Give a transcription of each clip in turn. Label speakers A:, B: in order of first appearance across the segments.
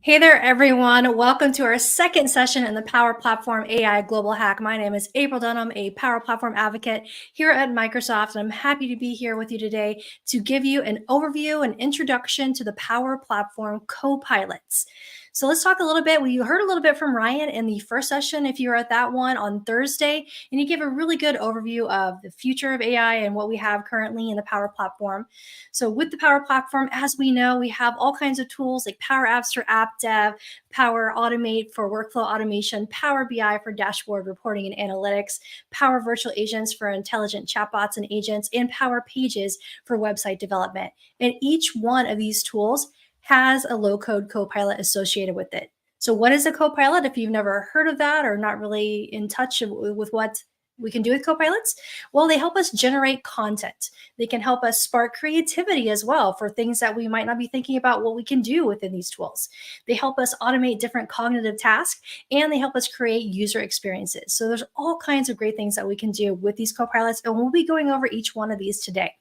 A: Hey there, everyone. Welcome to our second session in the Power Platform AI Global Hack. My name is April Dunham, a Power Platform advocate here at Microsoft, and I'm happy to be here with you today to give you an overview and introduction to the Power Platform Copilots. So let's talk a little bit. We heard a little bit from Ryan in the first session, if you were at that one on Thursday, and he gave a really good overview of the future of AI and what we have currently in the Power Platform. So with the Power Platform, as we know, we have all kinds of tools like Power Apps for app dev, Power Automate for workflow automation, Power BI for dashboard reporting and analytics, Power Virtual Agents for intelligent chatbots and agents, and Power Pages for website development. And each one of these tools has a low-code copilot associated with it. So what is a copilot? If you've never heard of that or not really in touch with what we can do with copilots, well, they help us generate content. They can help us spark creativity as well for things that we might not be thinking about what we can do within these tools. They help us automate different cognitive tasks, and they help us create user experiences. So there's all kinds of great things that we can do with these copilots, and we'll be going over each one of these today.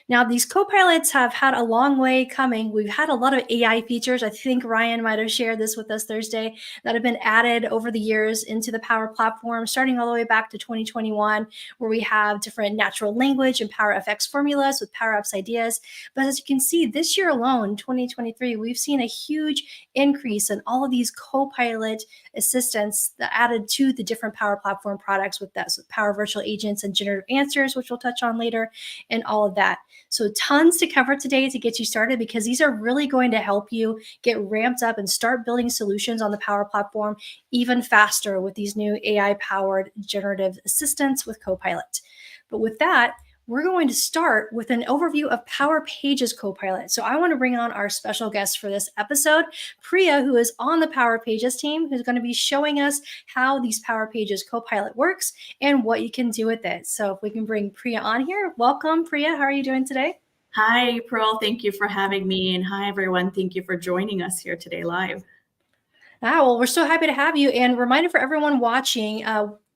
A: Now, these copilots have had a long way coming. We've had a lot of AI features. I think Ryan might have shared this with us Thursday that have been added over the years into the Power Platform, starting all the way back to 2021, where we have different natural language and Power FX formulas with Power Apps ideas. But as you can see, this year alone, 2023, we've seen a huge increase in all of these copilot assistants that added to the different Power Platform products with that. So Power Virtual Agents and generative answers, which we'll touch on later, and all of that. So tons to cover today to get you started, because these are really going to help you get ramped up and start building solutions on the Power Platform even faster with these new AI-powered generative assistants with Copilot. But with that, we're going to start with an overview of Power Pages Copilot. So I want to bring on our special guest for this episode, Priya, who is on the Power Pages team, who's going to be showing us how these Power Pages Copilot works and what you can do with it. So if we can bring Priya on here. Welcome, Priya. How are you doing today?
B: Hi, April. Thank you for having me. And hi, everyone. Thank you for joining us here today live.
A: Well, we're so happy to have you. And reminder for everyone watching,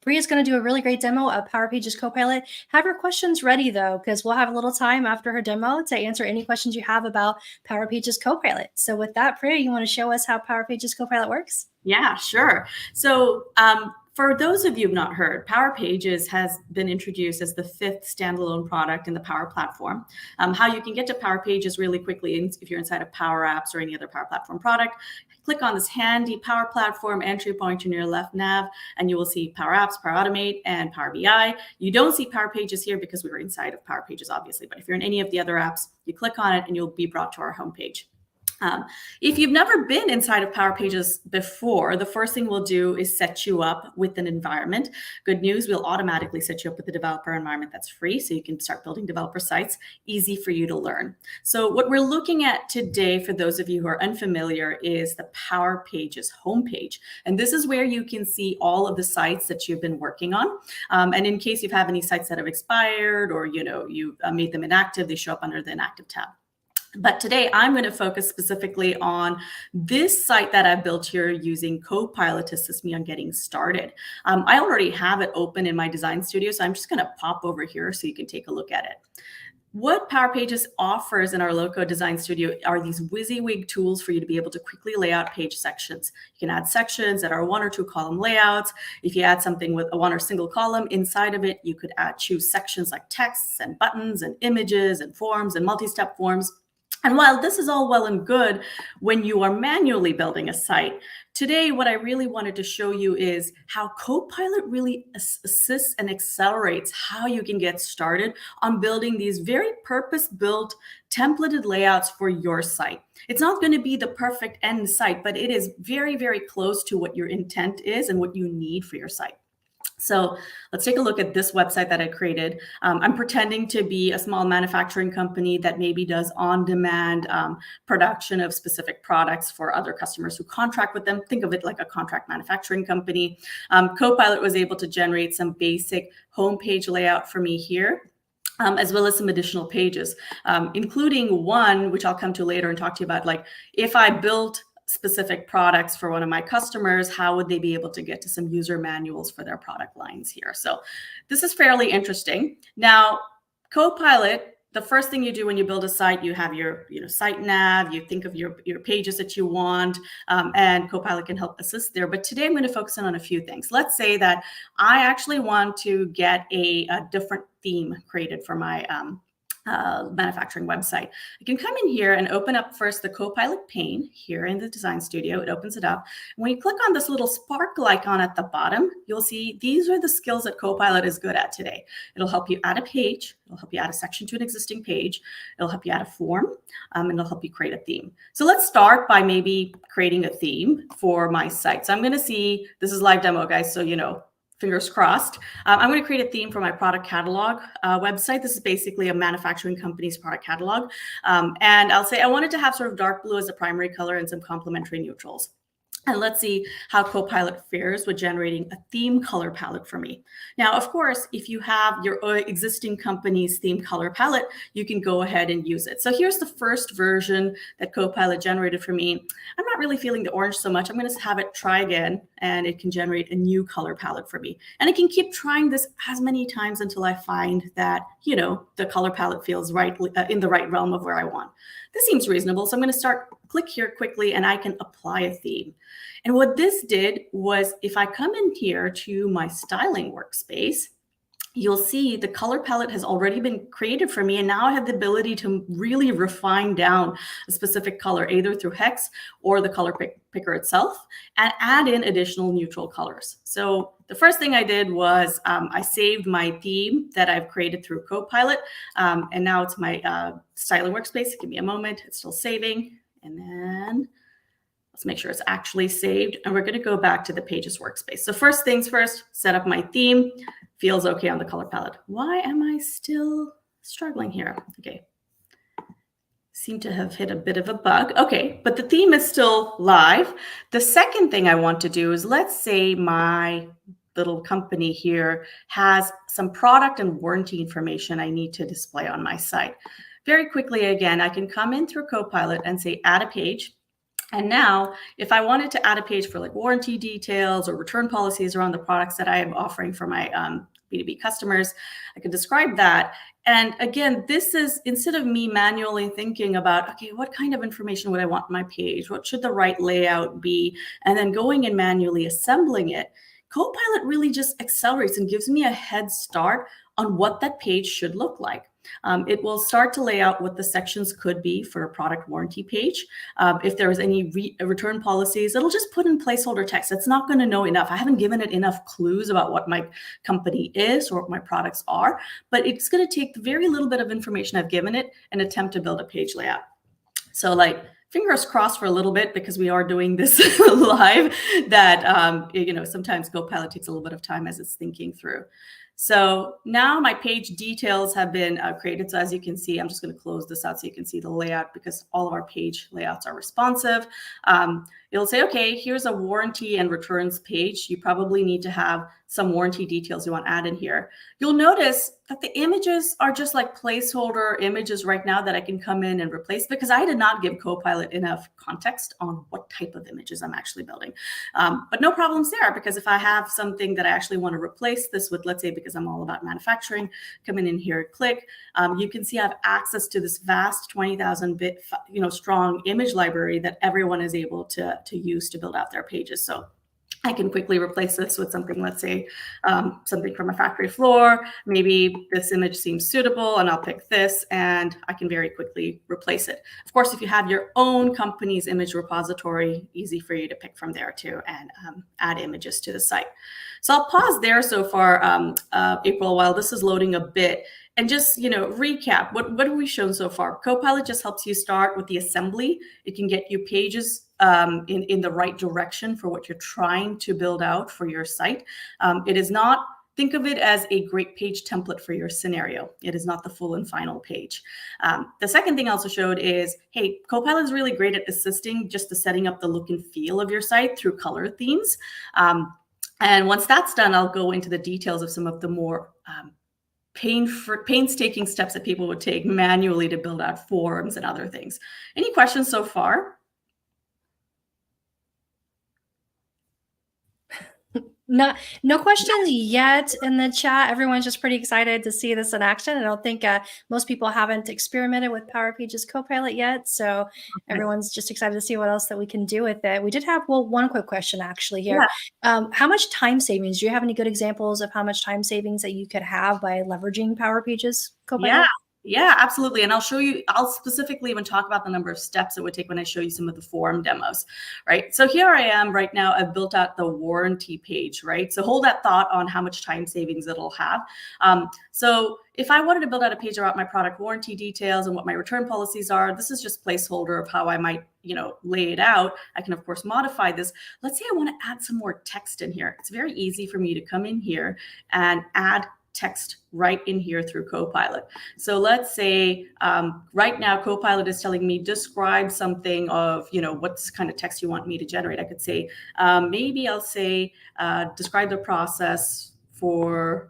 A: Bria's going to do a really great demo of Power Pages Copilot. Have your questions ready, though, because we'll have a little time after her demo to answer any questions you have about Power Pages Copilot. So with that, Priya, you want to show us how Power Pages Copilot works?
B: Yeah, sure. So for those of you who've not heard, Power Pages has been introduced as the 5th standalone product in the Power Platform. How you can get to Power Pages really quickly, if you're inside of Power Apps or any other Power Platform product, click on this handy Power Platform entry point in your left nav, and you will see Power Apps, Power Automate, and Power BI. You don't see Power Pages here because we were inside of Power Pages, obviously. But if you're in any of the other apps, you click on it and you'll be brought to our homepage. If you've never been inside of Power Pages before, the first thing we'll do is set you up with an environment. Good news, we'll automatically set you up with a developer environment that's free, so you can start building developer sites, easy for you to learn. So what we're looking at today, for those of you who are unfamiliar, is the Power Pages homepage. And this is where you can see all of the sites that you've been working on. And in case you have any sites that have expired or you made them inactive, they show up under the inactive tab. But today I'm going to focus specifically on this site that I've built here using Copilot to assist me on getting started. I already have it open in my design studio, so I'm just going to pop over here so you can take a look at it. What Power Pages offers in our low-code design studio are these WYSIWYG tools for you to be able to quickly lay out page sections. You can add sections that are 1 or 2 column layouts. If you add something with a 1 or single column inside of it, you could choose sections like texts and buttons and images and forms and multi-step forms. And while this is all well and good when you are manually building a site, today what I really wanted to show you is how Copilot really assists and accelerates how you can get started on building these very purpose-built templated layouts for your site. It's not going to be the perfect end site, but it is very, very close to what your intent is and what you need for your site. So let's take a look at this website that I created. I'm pretending to be a small manufacturing company that maybe does on-demand production of specific products for other customers who contract with them. Think of it like a contract manufacturing company. Copilot was able to generate some basic homepage layout for me here. As well as some additional pages, including one, which I'll come to later and talk to you about, like if I built specific products for one of my customers, how would they be able to get to some user manuals for their product lines here? So this is fairly interesting. Now, Copilot the first thing you do when you build a site, you have your site nav, you think of your pages that you want, and Copilot can help assist there. But today I'm going to focus on a few things. Let's say that I actually want to get a different theme created for my manufacturing website. I can come in here and open up first the Copilot pane here in the design studio. It opens it up. When you click on this little sparkle icon at the bottom, you'll see these are the skills that Copilot is good at today. It'll help you add a page. It'll help you add a section to an existing page. It'll help you add a form, and it'll help you create a theme. So let's start by maybe creating a theme for my site. So I'm going to see, this is live demo, guys, so fingers crossed. I'm going to create a theme for my product catalog website. This is basically a manufacturing company's product catalog. And I'll say I wanted to have sort of dark blue as a primary color and some complementary neutrals. And let's see how Copilot fares with generating a theme color palette for me. Now, of course, if you have your existing company's theme color palette, you can go ahead and use it. So here's the first version that Copilot generated for me. I'm not really feeling the orange so much. I'm going to have it try again, and it can generate a new color palette for me. And I can keep trying this as many times until I find that, the color palette feels right in the right realm of where I want. This seems reasonable. So I'm going to click here quickly, and I can apply a theme. And what this did was, if I come in here to my styling workspace, you'll see the color palette has already been created for me. And now I have the ability to really refine down a specific color, either through Hex or the color picker itself, and add in additional neutral colors. So the first thing I did was I saved my theme that I've created through Copilot. And now it's my styling workspace. Give me a moment. It's still saving. And then let's make sure it's actually saved. And we're going to go back to the Pages workspace. So first things first, set up my theme. Feels okay on the color palette. Why am I still struggling here? Okay. Seem to have hit a bit of a bug. Okay, but the theme is still live. The second thing I want to do is, let's say my little company here has some product and warranty information I need to display on my site. Very quickly, again, I can come in through Copilot and say, add a page. And now, if I wanted to add a page for like warranty details or return policies around the products that I am offering for my B2B customers, I can describe that. And again, this is, instead of me manually thinking about, okay, what kind of information would I want on my page? What should the right layout be? And then going and manually assembling it, Copilot really just accelerates and gives me a head start on what that page should look like. It will start to lay out what the sections could be for a product warranty page. If there was any return policies, it'll just put in placeholder text. It's not going to know enough. I haven't given it enough clues about what my company is or what my products are, but it's going to take the very little bit of information I've given it and attempt to build a page layout. So fingers crossed for a little bit, because we are doing this live, that sometimes Copilot takes a little bit of time as it's thinking through. So now my page details have been created. So as you can see, I'm just going to close this out so you can see the layout, because all of our page layouts are responsive. It'll say, okay, here's a warranty and returns page. You probably need to have some warranty details you want to add in here. You'll notice that the images are just like placeholder images right now that I can come in and replace, because I did not give Copilot enough context on what type of images I'm actually building. But no problems there, because if I have something that I actually want to replace this with, let's say, because I'm all about manufacturing, come in here, click, you can see I have access to this vast 20,000 bit, strong image library that everyone is able to use to build out their pages. So I can quickly replace this with something, let's say, something from a factory floor. Maybe this image seems suitable, and I'll pick this, and I can very quickly replace it. Of course, if you have your own company's image repository, easy for you to pick from there too, and add images to the site. So I'll pause there so far, April, while this is loading a bit. And just, recap, what have we shown so far? Copilot just helps you start with the assembly. It can get you pages in the right direction for what you're trying to build out for your site. It is not, think of it as a great page template for your scenario. It is not the full and final page. The second thing I also showed is, hey, Copilot is really great at assisting just the setting up the look and feel of your site through color themes. And once that's done, I'll go into the details of some of the more painstaking steps that people would take manually to build out forms and other things. Any questions so far?
A: No questions yet in the chat. Everyone's just pretty excited to see this in action. I don't think most people haven't experimented with Power Pages Copilot yet, so everyone's just excited to see what else that we can do with it. We did have one quick question actually here. How much time savings? Do you have any good examples of how much time savings that you could have by leveraging Power Pages Copilot?
B: Yeah, absolutely. And I'll show you, I'll specifically even talk about the number of steps it would take when I show you some of the form demos, right? So here I am right now, I've built out the warranty page, right? So hold that thought on how much time savings it'll have. So if I wanted to build out a page about my product warranty details and what my return policies are, this is just placeholder of how I might, lay it out. I can of course modify this. Let's say I want to add some more text in here. It's very easy for me to come in here and add text right in here through Copilot. So let's say right now Copilot is telling me describe something of, what's kind of text you want me to generate. I could say, maybe I'll say, describe the process for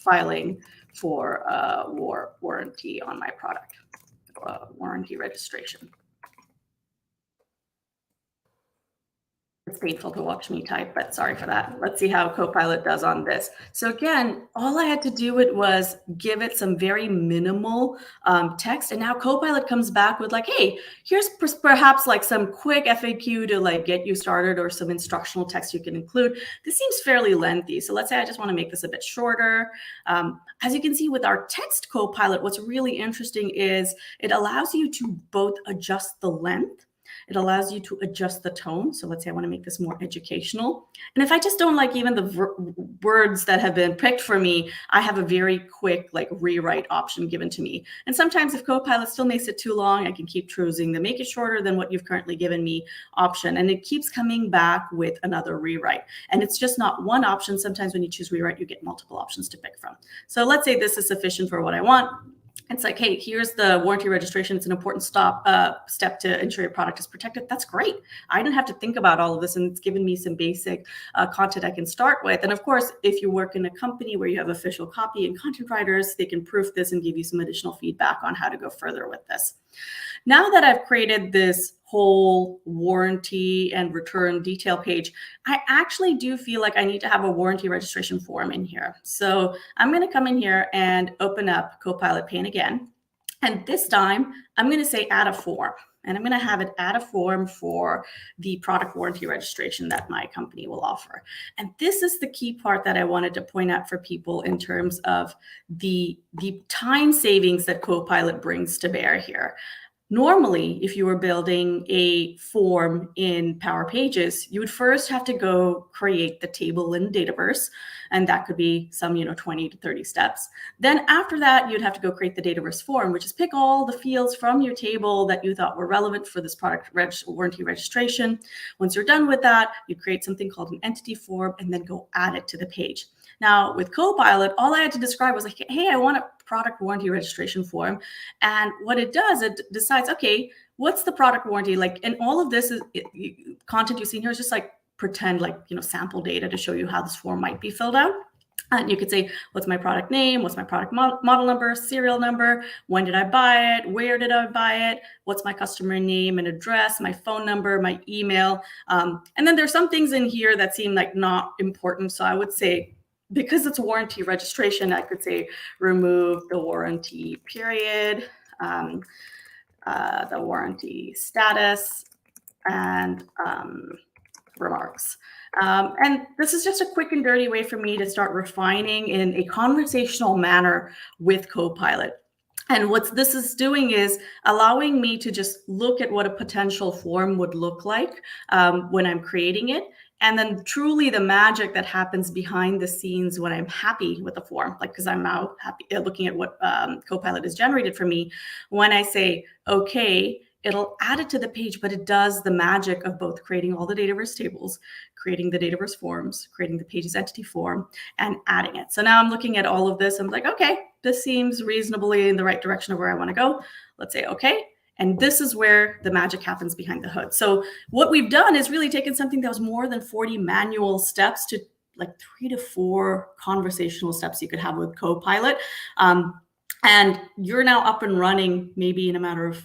B: filing for warranty on my product, warranty registration. It's painful to watch me type, but sorry for that. Let's see how Copilot does on this. So again, all I had to do was give it some very minimal text. And now Copilot comes back with like, hey, here's perhaps like some quick FAQ to like get you started or some instructional text you can include. This seems fairly lengthy. So let's say I just want to make this a bit shorter. As you can see with our text Copilot, what's really interesting is it allows you to both adjust the length. It allows you to adjust the tone. So let's say I want to make this more educational. And if I just don't like even the words that have been picked for me, I have a very quick like rewrite option given to me. And sometimes if Copilot still makes it too long, I can keep choosing the make it shorter than what you've currently given me option. And it keeps coming back with another rewrite. And it's just not one option. Sometimes when you choose rewrite, you get multiple options to pick from. So let's say this is sufficient for what I want. It's like, hey, here's the warranty registration. It's an important step to ensure your product is protected. That's great. I didn't have to think about all of this, and it's given me some basic content I can start with. And of course, if you work in a company where you have official copy and content writers, they can proof this and give you some additional feedback on how to go further with this. Now that I've created this whole warranty and return detail page, I actually do feel like I need to have a warranty registration form in here. So I'm going to come in here and open up Copilot pane again. And this time I'm going to say add a form. And I'm going to have it add a form for the product warranty registration that my company will offer. And this is the key part that I wanted to point out for people in terms of the time savings that Copilot brings to bear here. Normally, if you were building a form in Power Pages, you would first have to go create the table in Dataverse, and that could be some 20 to 30 steps. Then after that, you'd have to go create the Dataverse form, which is pick all the fields from your table that you thought were relevant for this product warranty registration. Once you're done with that, you create something called an entity form and then go add it to the page. Now with Copilot, all I had to describe was like, hey, I want a product warranty registration form. And what it does, it decides, okay, what's the product warranty like? And all of this is content you see here is just like pretend like, sample data to show you how this form might be filled out. And you could say, what's my product name? What's my product model number, serial number? When did I buy it? Where did I buy it? What's my customer name and address, my phone number, my email? And then there's some things in here that seem like not important. So I would say, because it's a warranty registration, I could say remove the warranty period, the warranty status, and remarks. And this is just a quick and dirty way for me to start refining in a conversational manner with Copilot. And what this is doing is allowing me to just look at what a potential form would look like when I'm creating it. And then truly the magic that happens behind the scenes when I'm happy with the form, like because I'm now happy looking at what Copilot has generated for me. When I say, okay, it'll add it to the page, but it does the magic of both creating all the Dataverse tables, creating the Dataverse forms, creating the pages entity form, and adding it. So now I'm looking at all of this. I'm like, okay, this seems reasonably in the right direction of where I want to go. Let's say, okay. And this is where the magic happens behind the hood. So what we've done is really taken something that was more than 40 manual steps to like 3 to 4 conversational steps you could have with Copilot. And you're now up and running maybe in a matter of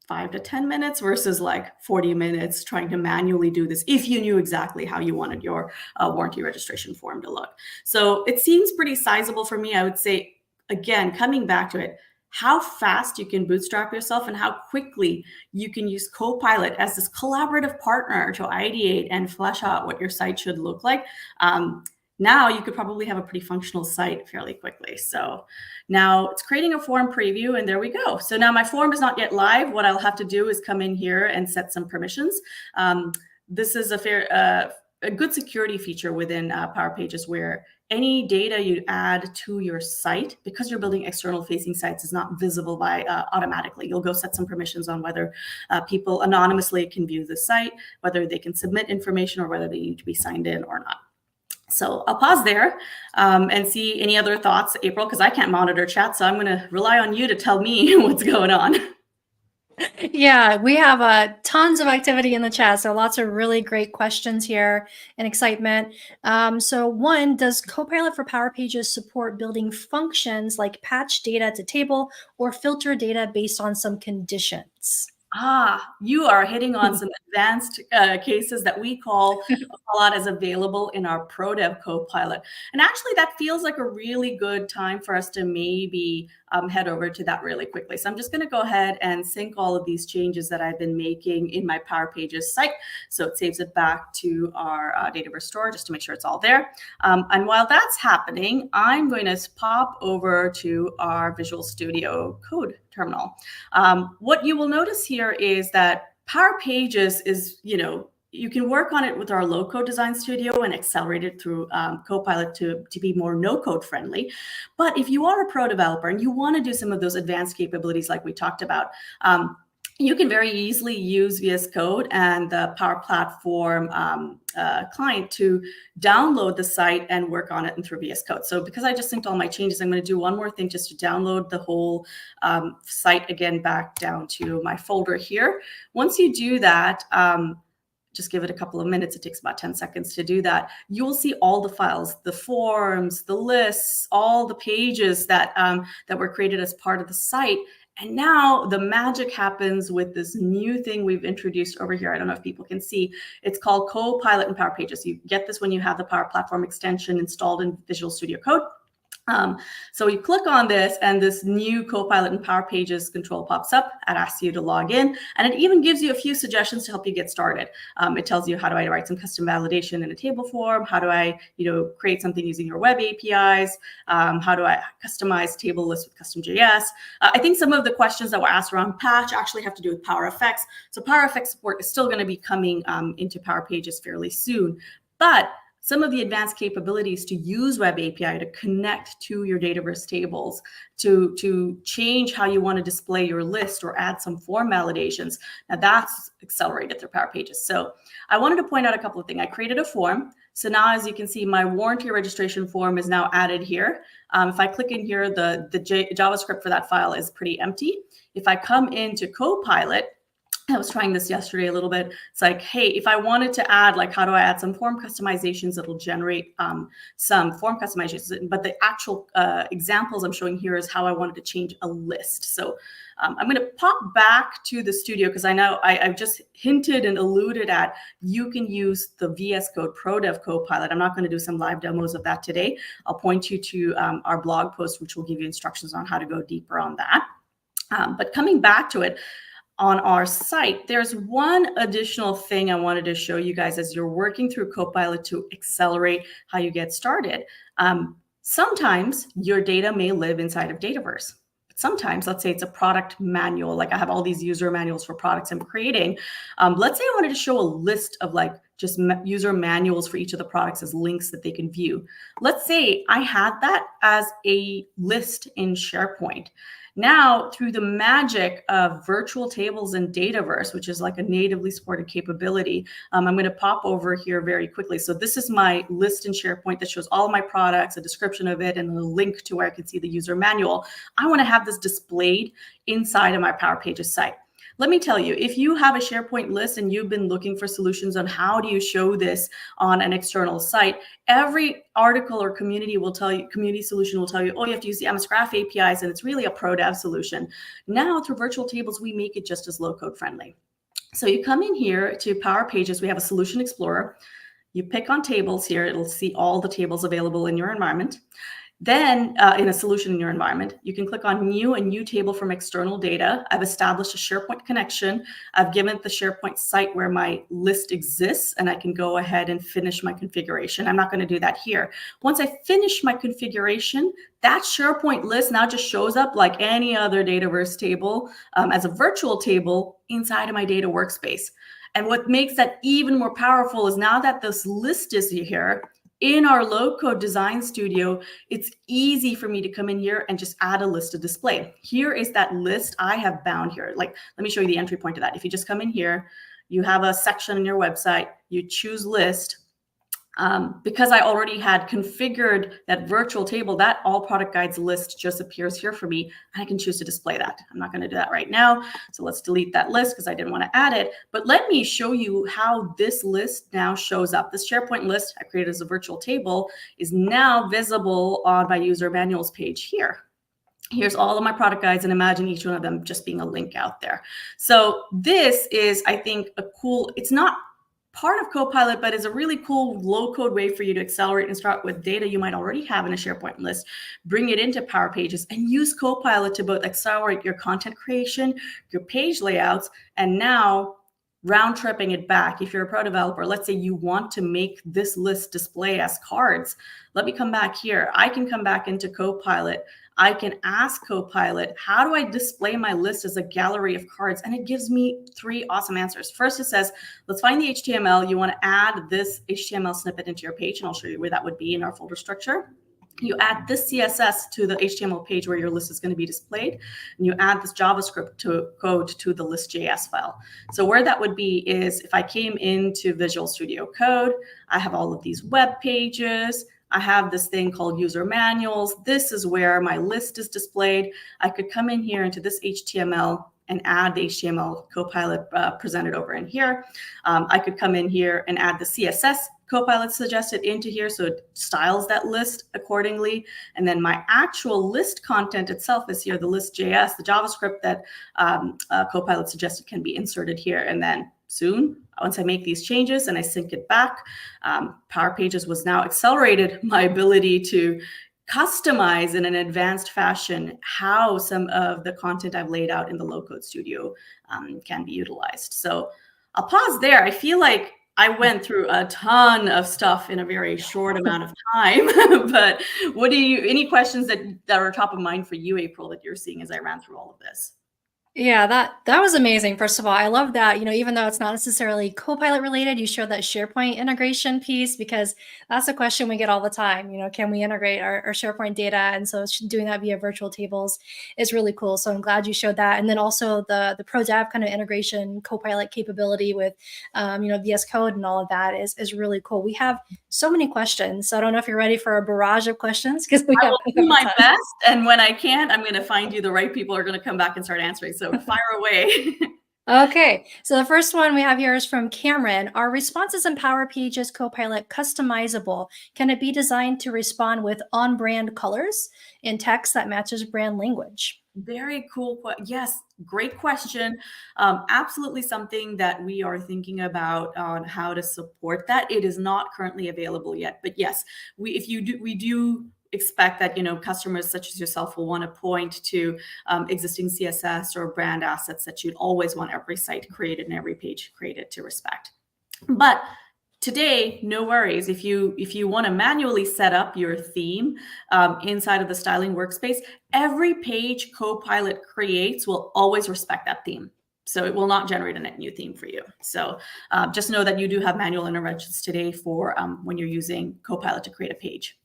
B: 5 to 10 minutes versus like 40 minutes trying to manually do this if you knew exactly how you wanted your warranty registration form to look. So it seems pretty sizable for me. I would say, again, coming back to it, how fast you can bootstrap yourself and how quickly you can use Copilot as this collaborative partner to ideate and flesh out what your site should look like. Now you could probably have a pretty functional site fairly quickly. So now it's creating a form preview, and there we go. So now my form is not yet live. What I'll have to do is come in here and set some permissions. This is a good security feature within Power Pages, where any data you add to your site, because you're building external facing sites, is not visible by automatically. You'll go set some permissions on whether people anonymously can view the site, whether they can submit information, or whether they need to be signed in or not. So I'll pause there and see any other thoughts, April, because I can't monitor chat. So I'm going to rely on you to tell me what's going on.
A: Yeah, we have tons of activity in the chat. So lots of really great questions here and excitement. So one, does Copilot for Power Pages support building functions like patch data to table or filter data based on some conditions?
B: You are hitting on some advanced cases that we call out as available in our ProDev Copilot. And actually, that feels like a really good time for us to maybe head over to that really quickly. So I'm just going to go ahead and sync all of these changes that I've been making in my Power Pages site. So it saves it back to our Dataverse store just to make sure it's all there. And while that's happening, I'm going to pop over to our Visual Studio Code terminal. What you will notice here is that Power Pages is, you can work on it with our low-code design studio and accelerate it through Copilot to be more no-code friendly. But if you are a pro developer and you want to do some of those advanced capabilities like we talked about, you can very easily use VS Code and the Power Platform client to download the site and work on it and through VS Code. So because I just synced all my changes, I'm going to do one more thing just to download the whole site again back down to my folder here. Once you do that, just give it a couple of minutes. It takes about 10 seconds to do that. You'll see all the files, the forms, the lists, all the pages that were created as part of the site. And now the magic happens with this new thing we've introduced over here. I don't know if people can see. It's called Copilot and Power Pages. You get this when you have the Power Platform extension installed in Visual Studio Code. So you click on this and this new Copilot and Power Pages control pops up and asks you to log in. And it even gives you a few suggestions to help you get started. It tells you, how do I write some custom validation in a table form? How do I, create something using your web APIs? How do I customize table lists with custom JS? I think some of the questions that were asked around patch actually have to do with Power Effects. So Power Effects support is still going to be coming into Power Pages fairly soon. But some of the advanced capabilities to use Web API to connect to your Dataverse tables, to change how you want to display your list or add some form validations. Now that's accelerated through Power Pages. So I wanted to point out a couple of things. I created a form. So now, as you can see, my warranty registration form is now added here. If I click in here, the JavaScript for that file is pretty empty. If I come into Copilot, I was trying this yesterday a little bit. It's like, hey, if I wanted to add, how do I add some form customizations that'll generate some form customizations? But the actual examples I'm showing here is how I wanted to change a list. So I'm going to pop back to the studio because I know I've just hinted and alluded at you can use the VS Code ProDev Copilot. I'm not going to do some live demos of that today. I'll point you to our blog post, which will give you instructions on how to go deeper on that. But coming back to it, on our site, there's one additional thing I wanted to show you guys as you're working through Copilot to accelerate how you get started. Sometimes your data may live inside of Dataverse. Sometimes, let's say it's a product manual, like I have all these user manuals for products I'm creating. Let's say I wanted to show a list of just user manuals for each of the products as links that they can view. Let's say I had that as a list in SharePoint. Now, through the magic of virtual tables in Dataverse, which is like a natively supported capability, I'm going to pop over here very quickly. So this is my list in SharePoint that shows all my products, a description of it, and a link to where I can see the user manual. I want to have this displayed inside of my Power Pages site. Let me tell you, if you have a SharePoint list and you've been looking for solutions on how do you show this on an external site, every article or community solution will tell you, oh, you have to use the MS Graph APIs, and it's really a pro dev solution. Now through virtual tables, we make it just as low code friendly. So you come in here to Power Pages, we have a solution explorer. You pick on tables here, it'll see all the tables available in your environment. Then in a solution in your environment, you can click on new and new table from external data. I've established a SharePoint connection. I've given it the SharePoint site where my list exists, and I can go ahead and finish my configuration. I'm not going to do that here. Once I finish my configuration, that SharePoint list now just shows up like any other Dataverse table as a virtual table inside of my data workspace. And what makes that even more powerful is now that this list is here, in our low-code design studio, it's easy for me to come in here and just add a list to display. Here is that list I have bound here. Like, let me show you the entry point to that. If you just come in here, you have a section on your website, you choose list. Because I already had configured that virtual table, that all product guides list just appears here for me. And I can choose to display that. I'm not going to do that right now. So let's delete that list because I didn't want to add it. But let me show you how this list now shows up. This SharePoint list I created as a virtual table is now visible on my user manuals page here. Here's all of my product guides, and imagine each one of them just being a link out there. So this is, I think, a cool, it's not part of Copilot, but is a really cool low-code way for you to accelerate and start with data you might already have in a SharePoint list, bring it into Power Pages, and use Copilot to both accelerate your content creation, your page layouts, and now round tripping it back. If you're a pro developer, let's say you want to make this list display as cards. Let me come back here. I can come back into Copilot. I can ask Copilot, how do I display my list as a gallery of cards? And it gives me 3 awesome answers. First, it says, let's find the HTML. You want to add this HTML snippet into your page, and I'll show you where that would be in our folder structure. You add this CSS to the HTML page where your list is going to be displayed, and you add this JavaScript code to the list.js file. So where that would be is if I came into Visual Studio Code, I have all of these web pages. I have this thing called user manuals. This is where my list is displayed. I could come in here into this HTML and add the HTML Copilot presented over in here. I could come in here and add the CSS Copilot suggested into here, so it styles that list accordingly. And then my actual list content itself is here, the list.js, the JavaScript that Copilot suggested can be inserted here. And then soon, once I make these changes and I sync it back, Power Pages was now accelerated my ability to customize in an advanced fashion how some of the content I've laid out in the low-code studio can be utilized. So I'll pause there. I feel like I went through a ton of stuff in a very short amount of time, but any questions that are top of mind for you, April, that you're seeing as I ran through all of this?
A: Yeah, that was amazing. First of all, I love that, even though it's not necessarily Copilot related, you showed that SharePoint integration piece, because that's a question we get all the time. Can we integrate our SharePoint data? And so doing that via virtual tables is really cool. So I'm glad you showed that. And then also the pro dev kind of integration Copilot capability with, VS Code and all of that is really cool. We have so many questions. So I don't know if you're ready for a barrage of questions, because
B: I will do my best. And when I can't, I'm going to find you the right people who are going to come back and start answering. So fire away.
A: Okay, so the first one we have here is from Cameron. Are responses in Power Pages Copilot customizable? Can it be designed to respond with on-brand colors in text that matches brand language?
B: Very cool. Yes, great question. Absolutely something that we are thinking about on how to support that. It is not currently available yet, but yes, we do expect that customers such as yourself will want to point to existing CSS or brand assets that you'd always want every site created and every page created to respect. But today, no worries. If you want to manually set up your theme inside of the styling workspace, every page Copilot creates will always respect that theme. So it will not generate a net new theme for you. So just know that you do have manual interventions today for when you're using Copilot to create a page.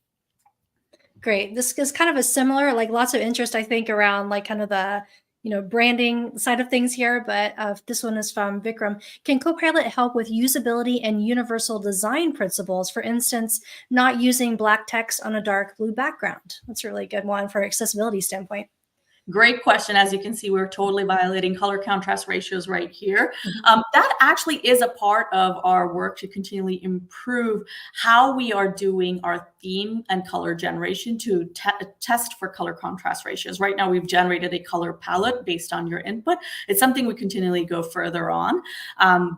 A: Great. This is kind of a similar, lots of interest, I think, around kind of the, branding side of things here. But this one is from Vikram. Can Copilot help with usability and universal design principles? For instance, not using black text on a dark blue background. That's a really good one for accessibility standpoint.
B: Great question. As you can see, we're totally violating color contrast ratios right here. That actually is a part of our work to continually improve how we are doing our theme and color generation to test for color contrast ratios. Right now, we've generated a color palette based on your input. It's something we continually go further on,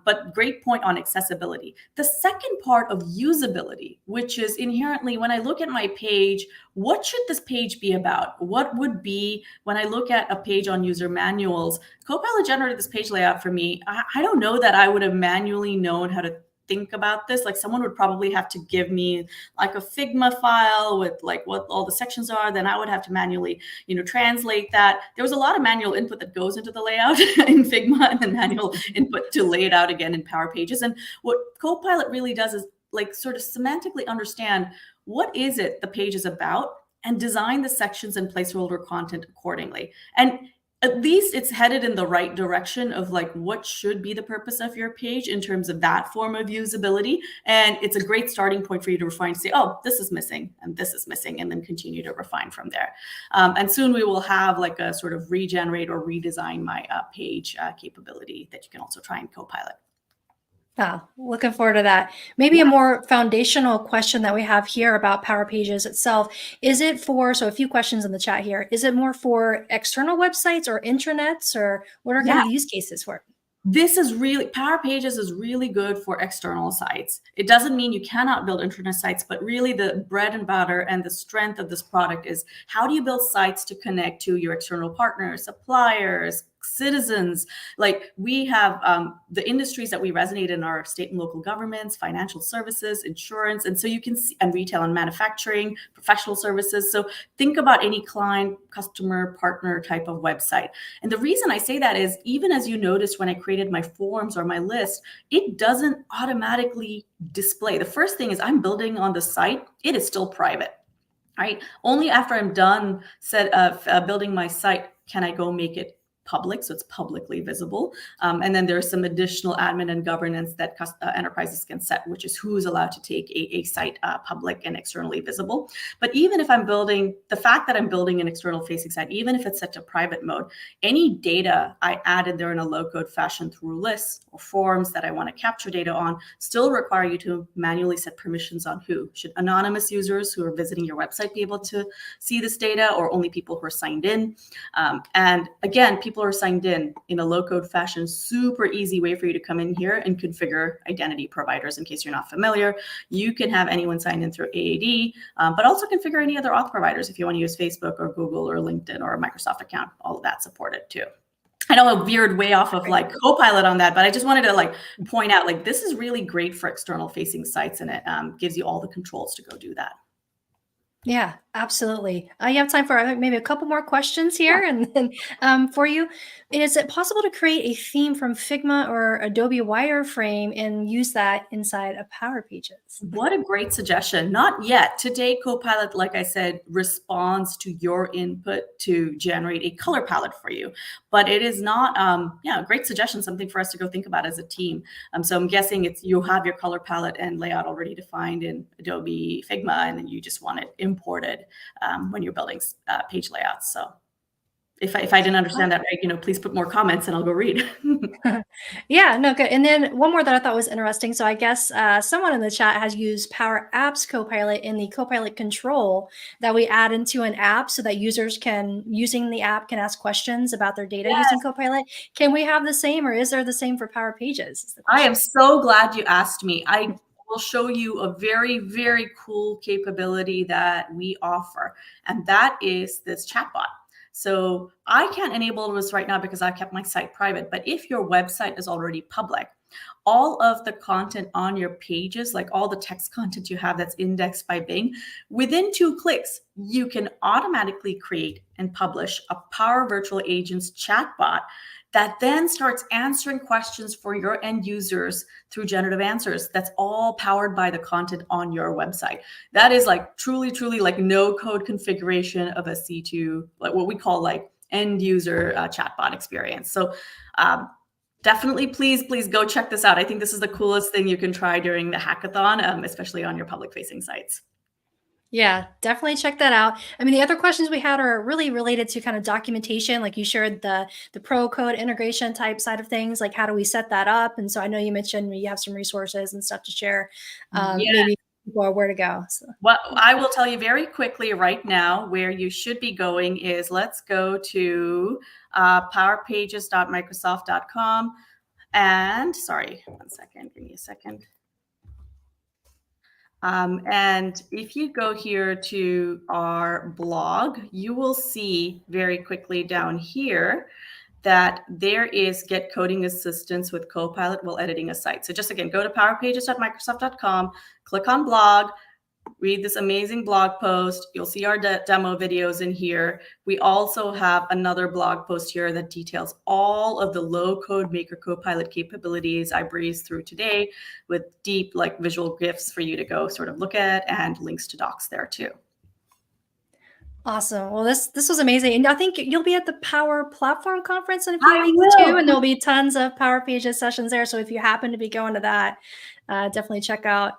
B: but great point on accessibility. The second part of usability, which is inherently when I look at my page, what should this page be about? What would be, when I look at a page on user manuals, Copilot generated this page layout for me. I don't know that I would have manually known how to think about this. Like someone would probably have to give me like a Figma file with like what all the sections are. Then I would have to manually, translate that. There was a lot of manual input that goes into the layout in Figma and then manual input to lay it out again in Power Pages. And what Copilot really does is like sort of semantically understand what is it the page is about and design the sections and placeholder content accordingly. And at least it's headed in the right direction of like what should be the purpose of your page in terms of that form of usability. And it's a great starting point for you to refine, to say, oh, this is missing and this is missing, and then continue to refine from there. And soon we will have like a sort of regenerate or redesign my page capability that you can also try in Copilot.
A: Looking forward to that. Maybe a more foundational question that we have here about Power Pages itself. Is it for, so a few questions in the chat here, is it more for external websites or intranets, or what are kind of the use cases for it?
B: This is really, Power Pages is really good for external sites. It doesn't mean you cannot build intranet sites, but really the bread and butter and the strength of this product is how do you build sites to connect to your external partners, suppliers, citizens. Like we have the industries that we resonate in are state and local governments, financial services, insurance. And so you can see, and retail and manufacturing, professional services. So think about any client, customer, partner type of website. And the reason I say that is even as you noticed when I created my forms or my list, it doesn't automatically display. The first thing is I'm building on the site. It is still private, right? Only after I'm done building my site can I go make it public, so it's publicly visible. And then there's some additional admin and governance that enterprises can set, which is who's allowed to take a site public and externally visible. But even if I'm building, the fact that I'm building an external facing site, even if it's set to private mode, any data I added there in a low code fashion through lists or forms that I want to capture data on still require you to manually set permissions on who. Should anonymous users who are visiting your website be able to see this data, or only people who are signed in? And again, people are signed in a low code fashion, super easy way for you to come in here and configure identity providers. In case you're not familiar, you can have anyone sign in through AAD, but also configure any other auth providers if you want to use Facebook or Google or LinkedIn or a Microsoft account. All of that supported too. I know I veered way off of like Copilot on that, but I just wanted to like point out like this is really great for external facing sites, and it gives you all the controls to go do that.
A: Yeah, absolutely. You have time for maybe a couple more questions here, and then for you. Is it possible to create a theme from Figma or Adobe Wireframe and use that inside of Power Pages?
B: What a great suggestion. Not yet. Today, Copilot, like I said, responds to your input to generate a color palette for you. But it is not, a great suggestion, something for us to go think about as a team. So I'm guessing you have your color palette and layout already defined in Adobe Figma, and then you just want it imported when you're building page layouts. So if I didn't understand that right, please put more comments and I'll go read.
A: Yeah, no, good. And then one more that I thought was interesting. So I guess someone in the chat has used Power Apps Copilot in the Copilot control that we add into an app so that users using the app can ask questions about their data using Copilot. Can we have the same, or is there the same for Power Pages?
B: I am so glad you asked me. I will show you a very, very cool capability that we offer, and that is this chatbot. So I can't enable this right now because I kept my site private, but if your website is already public, all of the content on your pages, like all the text content you have that's indexed by Bing, within 2 clicks, you can automatically create and publish a Power Virtual Agents chatbot that then starts answering questions for your end users through generative answers. That's all powered by the content on your website. That is like truly, truly like no code configuration of a C2, like what we call like end user chatbot experience. So definitely, please go check this out. I think this is the coolest thing you can try during the hackathon, especially on your public facing sites.
A: Yeah, definitely check that out. I mean, the other questions we had are really related to kind of documentation, like you shared the pro code integration type side of things, like how do we set that up? And so I know you mentioned you have some resources and stuff to share.
B: Yeah.
A: Maybe people where to go. So.
B: What I will tell you very quickly right now, where you should be going is, let's go to powerpages.microsoft.com. And sorry, one second, give me a second. And if you go here to our blog, you will see very quickly down here that there is Get Coding Assistance with Copilot while editing a site. So just again, go to powerpages.microsoft.com, click on blog, read this amazing blog post. You'll see our demo videos in here. We also have another blog post here that details all of the low code maker Copilot capabilities I breezed through today, with deep like visual GIFs for you to go sort of look at, and links to docs there too.
A: Awesome. Well, this was amazing. And I think you'll be at the Power Platform Conference in a few
B: I
A: weeks too,
B: will.
A: and there'll be tons of Power Pages sessions there. So if you happen to be going to that, definitely check out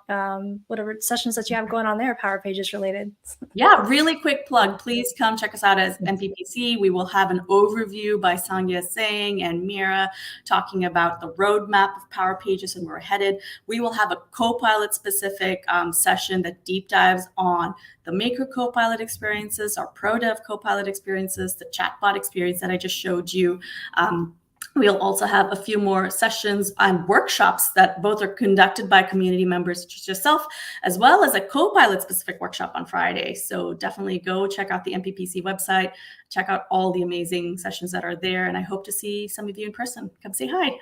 A: whatever sessions that you have going on there, Power Pages related.
B: Yeah, really quick plug. Please come check us out as MPPC. We will have an overview by Sangya Singh and Mira talking about the roadmap of Power Pages and where we're headed. We will have a Copilot specific session that deep dives on the Maker Copilot experiences, our Pro Dev Copilot experiences, the chatbot experience that I just showed you. We'll also have a few more sessions and workshops that both are conducted by community members such as yourself, as well as a Copilot specific workshop on Friday. So definitely go check out the MPPC website, check out all the amazing sessions that are there. And I hope to see some of you in person. Come say hi.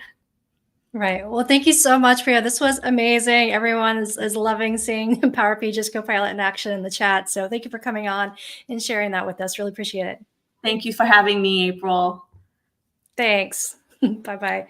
A: Right. Well, thank you so much, Priya. This was amazing. Everyone is loving seeing Power Pages Copilot in action in the chat. So thank you for coming on and sharing that with us. Really appreciate it.
B: Thank you for having me, April.
A: Thanks. Bye-bye.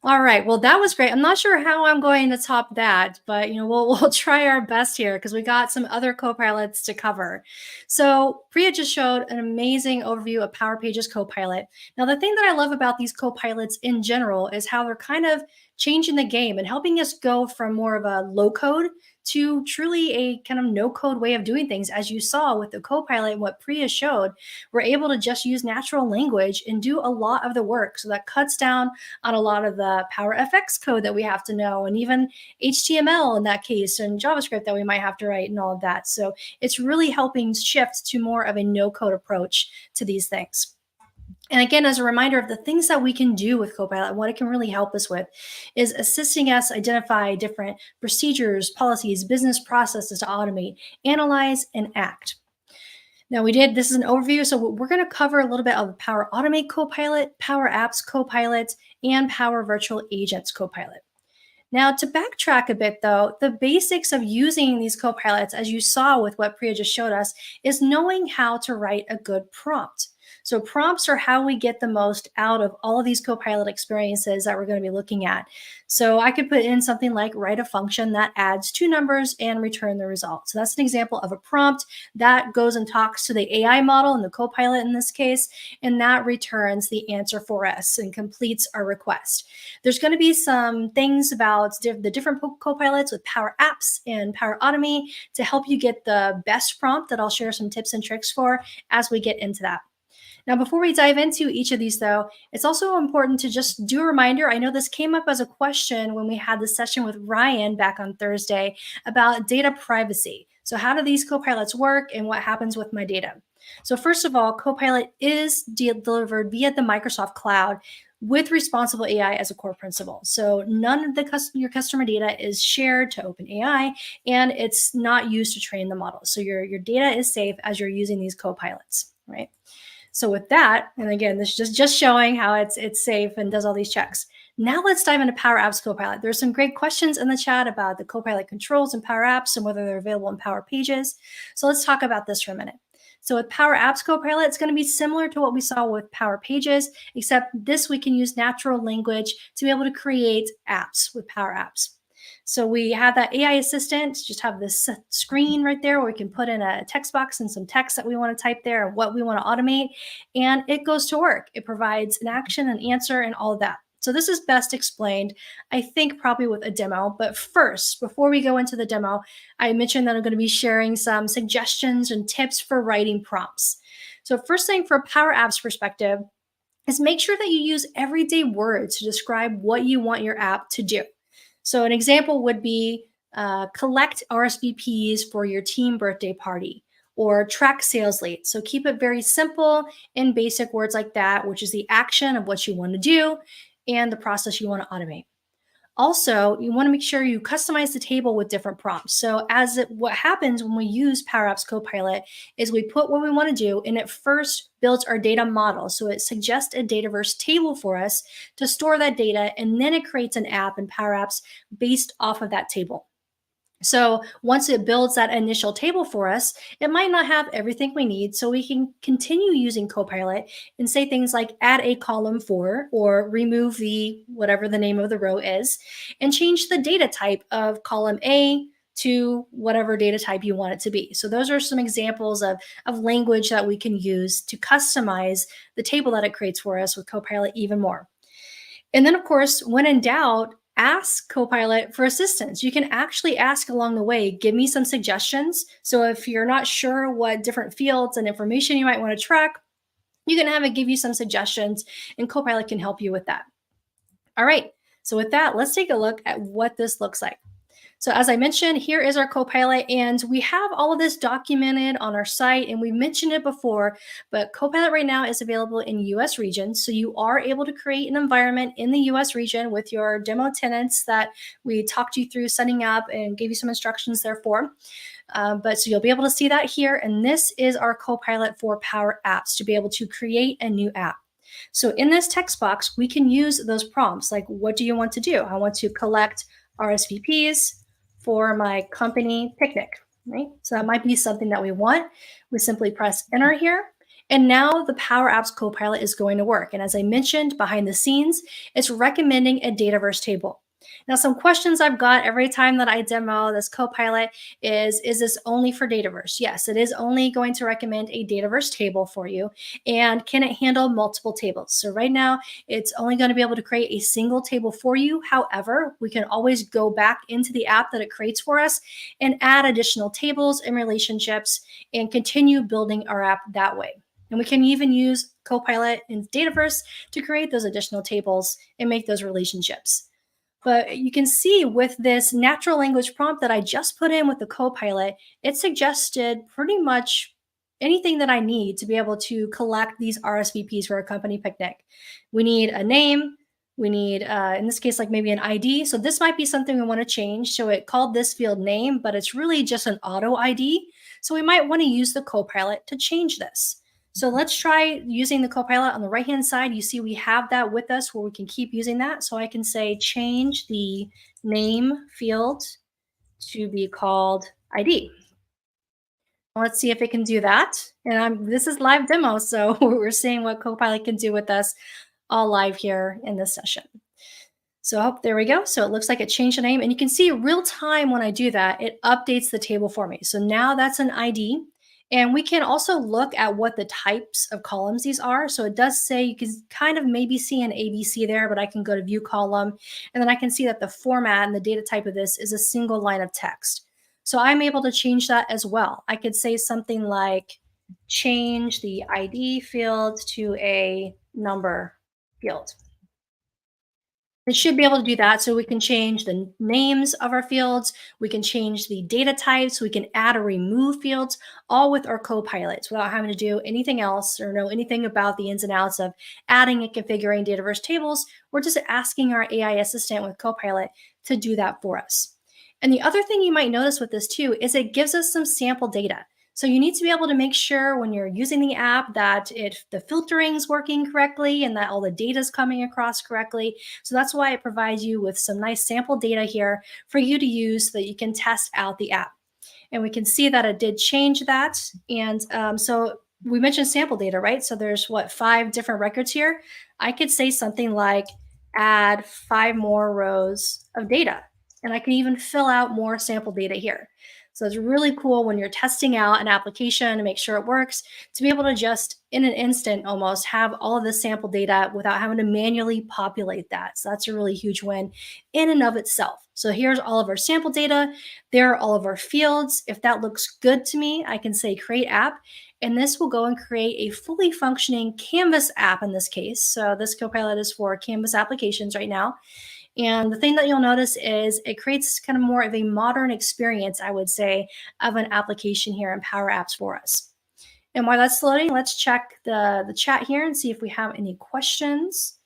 A: All right. Well, that was great. I'm not sure how I'm going to top that, but we'll try our best here because we got some other copilots to cover. So Priya just showed an amazing overview of Power Pages Copilot. Now, the thing that I love about these copilots in general is how they're kind of changing the game and helping us go from more of a low code to truly a kind of no code way of doing things. As you saw with the Copilot and what Priya showed, we're able to just use natural language and do a lot of the work. So that cuts down on a lot of the Power FX code that we have to know, and even HTML in that case, and JavaScript that we might have to write and all of that. So it's really helping shift to more of a no code approach to these things. And again, as a reminder of the things that we can do with Copilot and what it can really help us with is assisting us identify different procedures, policies, business processes to automate, analyze, and act. Now this is an overview, so we're going to cover a little bit of Power Automate Copilot, Power Apps Copilot, and Power Virtual Agents Copilot. Now, to backtrack a bit though, the basics of using these copilots, as you saw with what Priya just showed us, is knowing how to write a good prompt. So prompts are how we get the most out of all of these Copilot experiences that we're going to be looking at. So I could put in something like write a function that adds 2 numbers and return the result. So that's an example of a prompt that goes and talks to the AI model and the Copilot in this case, and that returns the answer for us and completes our request. There's going to be some things about the different Copilots with Power Apps and Power Automate to help you get the best prompt that I'll share some tips and tricks for as we get into that. Now, before we dive into each of these, though, it's also important to just do a reminder. I know this came up as a question when we had the session with Ryan back on Thursday about data privacy. So how do these copilots work and what happens with my data? So first of all, Copilot is delivered via the Microsoft Cloud with responsible AI as a core principle. So none of your customer data is shared to OpenAI, and it's not used to train the model. So your data is safe as you're using these copilots, right? So with that, and again, this is just showing how it's safe and does all these checks. Now let's dive into Power Apps Copilot. There's some great questions in the chat about the Copilot controls in Power Apps and whether they're available in Power Pages. So let's talk about this for a minute. So with Power Apps Copilot, it's going to be similar to what we saw with Power Pages, except this we can use natural language to be able to create apps with Power Apps. So we have that AI assistant, just have this screen right there where we can put in a text box and some text that we want to type there and what we want to automate, and it goes to work. It provides an action, an answer, and all of that. So this is best explained, I think, probably with a demo. But first, before we go into the demo, I mentioned that I'm going to be sharing some suggestions and tips for writing prompts. So first thing, for Power Apps perspective, is make sure that you use everyday words to describe what you want your app to do. So an example would be collect RSVPs for your team birthday party, or track sales leads. So keep it very simple in basic words like that, which is the action of what you want to do and the process you want to automate. Also, you want to make sure you customize the table with different prompts. So what happens when we use Power Apps Copilot is we put what we want to do, and it first builds our data model. So it suggests a Dataverse table for us to store that data, and then it creates an app in Power Apps based off of that table. So once it builds that initial table for us, it might not have everything we need. So we can continue using Copilot and say things like add a column for, or remove the whatever the name of the row is, and change the data type of column A to whatever data type you want it to be. So those are some examples of language that we can use to customize the table that it creates for us with Copilot even more. And then, of course, when in doubt, ask Copilot for assistance. You can actually ask along the way, give me some suggestions. So if you're not sure what different fields and information you might want to track, you can have it give you some suggestions, and Copilot can help you with that. All right, so with that, let's take a look at what this looks like. So as I mentioned, here is our Copilot, and we have all of this documented on our site, and we mentioned it before, but Copilot right now is available in US regions. So you are able to create an environment in the US region with your demo tenants that we talked you through setting up and gave you some instructions there for. But so you'll be able to see that here. And this is our Copilot for Power Apps to be able to create a new app. So in this text box, we can use those prompts like, what do you want to do? I want to collect RSVPs for my company picnic, right? So that might be something that we want. We simply press enter here. And now the Power Apps Copilot is going to work. And as I mentioned, behind the scenes, it's recommending a Dataverse table. Now, some questions I've got every time that I demo this Copilot is this only for Dataverse? Yes, it is only going to recommend a Dataverse table for you. And can it handle multiple tables? So right now, it's only going to be able to create a single table for you. However, we can always go back into the app that it creates for us and add additional tables and relationships and continue building our app that way. And we can even use Copilot in Dataverse to create those additional tables and make those relationships. But you can see with this natural language prompt that I just put in with the Copilot, it suggested pretty much anything that I need to be able to collect these RSVPs for a company picnic. We need a name. We need, in this case, like maybe an ID. So this might be something we want to change. So it called this field name, but it's really just an auto ID. So we might want to use the Copilot to change this. So let's try using the Copilot. On the right-hand side, you see we have that with us where we can keep using that. So I can say change the name field to be called ID. Let's see if it can do that. And this is live demo, so we're seeing what Copilot can do with us all live here in this session. So there we go. So it looks like it changed the name, and you can see real time when I do that, it updates the table for me. So now that's an ID. And we can also look at what the types of columns these are. So it does say you can kind of maybe see an ABC there, but I can go to view column, and then I can see that the format and the data type of this is a single line of text. So I'm able to change that as well. I could say something like change the ID field to a number field. It should be able to do that. So we can change the names of our fields. We can change the data types. We can add or remove fields, all with our Copilots without having to do anything else or know anything about the ins and outs of adding and configuring Dataverse tables. We're just asking our AI assistant with Copilot to do that for us. And the other thing you might notice with this too is it gives us some sample data. So you need to be able to make sure when you're using the app that the filtering is working correctly and that all the data is coming across correctly. So that's why it provides you with some nice sample data here for you to use so that you can test out the app. And we can see that it did change that. And so we mentioned sample data, right? So there's 5 different records here. I could say something like add 5 more rows of data. And I can even fill out more sample data here. So it's really cool when you're testing out an application to make sure it works, to be able to just in an instant almost have all of the sample data without having to manually populate that. So that's a really huge win in and of itself. So here's all of our sample data. There are all of our fields. If that looks good to me, I can say create app, and this will go and create a fully functioning Canvas app in this case. So this Copilot is for Canvas applications right now. And the thing that you'll notice is it creates kind of more of a modern experience, I would say, of an application here in Power Apps for us. And while that's loading, let's check the chat here and see if we have any questions.